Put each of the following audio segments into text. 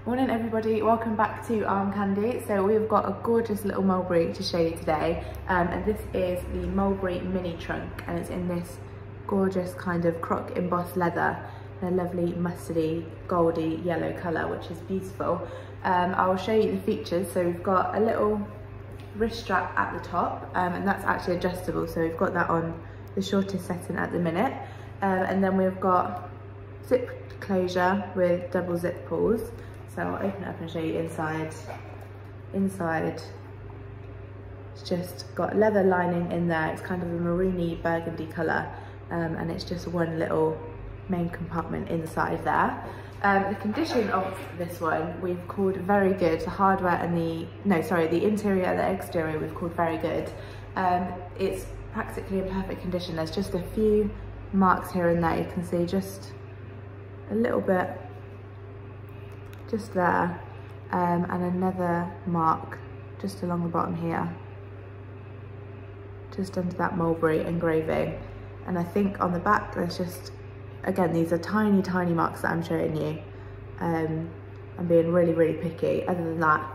Morning everybody, welcome back to Arm Candy. So we've got a gorgeous little mulberry to show you today, and this is the mulberry mini trunk, and it's in this gorgeous kind of croc embossed leather, a lovely mustardy goldy yellow colour, which is beautiful. I will show you the features. So we've got a little wrist strap at the top, and that's actually adjustable, so we've got that on the shortest setting at the minute, and then we've got zip closure with double zip pulls. So I'll open it up and show you inside. Inside, it's just got leather lining in there. It's kind of a maroony burgundy colour, and it's just one little main compartment inside there. The condition of this one we've called very good. The hardware and the interior and the exterior we've called very good. It's practically in perfect condition. There's just a few marks here and there. You can see just a little bit just there, and another mark just along the bottom here, just under that mulberry engraving. And I think on the back there's just, again, these are tiny marks that I'm showing you. I'm being really picky. Other than that,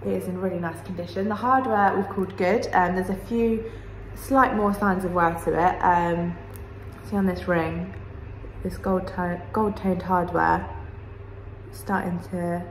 it is in really nice condition. The hardware we've called good, and there's a few slight more signs of wear to it. See on this ring, this gold toned hardware starting to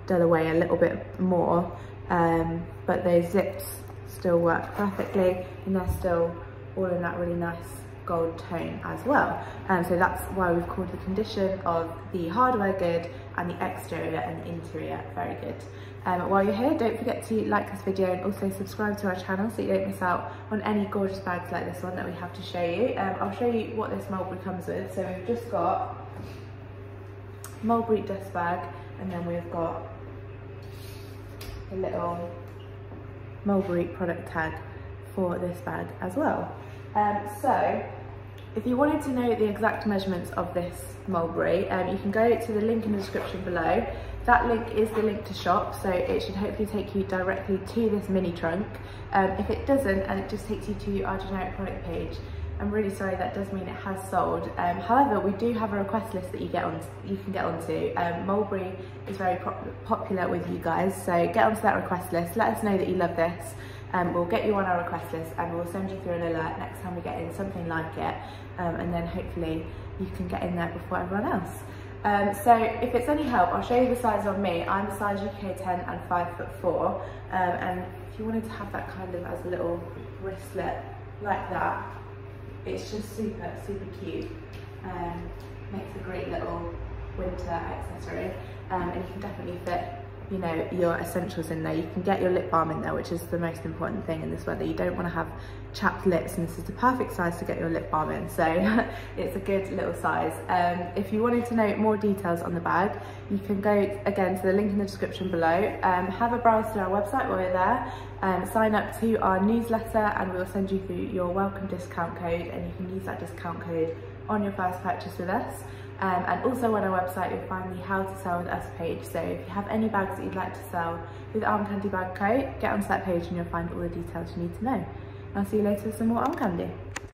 dull away a little bit more, but those zips still work perfectly, and they're still all in that really nice gold tone as well. So that's why we've called the condition of the hardware good and the exterior and the interior very good. While you're here, don't forget to like this video and also subscribe to our channel so you don't miss out on any gorgeous bags like this one that we have to show you. I'll show you what this mulberry comes with. So we've just got mulberry dust bag, and then we've got a little mulberry product tag for this bag as well. So if you wanted to know the exact measurements of this mulberry, you can go to the link in the description below. That link is the link to shop, so it should hopefully take you directly to this mini trunk. If it doesn't, and it just takes you to our generic product page, I'm really sorry, that does mean it has sold. However, we do have a request list that you can get onto. Mulberry is very popular with you guys, so get onto that request list. Let us know that you love this. We'll get you on our request list, and we'll send you through an alert next time we get in something like it, and then hopefully you can get in there before everyone else. So if it's any help, I'll show you the size on me. I'm a size UK 10 and 5'4", and if you wanted to have that kind of as a little wristlet like that, it's just super cute. Makes a great little winter accessory, and you can definitely fit, you know, your essentials in there. You can get your lip balm in there, which is the most important thing in this weather. You don't want to have chapped lips, and this is the perfect size to get your lip balm in, so it's a good little size. If you wanted to know more details on the bag, you can go again to the link in the description below. Have a browse through our website while you're there, sign up to our newsletter, and we'll send you through your welcome discount code, and you can use that discount code on your first purchase with us. And also on our website you'll find the how to sell with us page, so if you have any bags that you'd like to sell with Arm Candy Bag Co, get onto that page and you'll find all the details you need to know. I'll see you later with some more Arm Candy.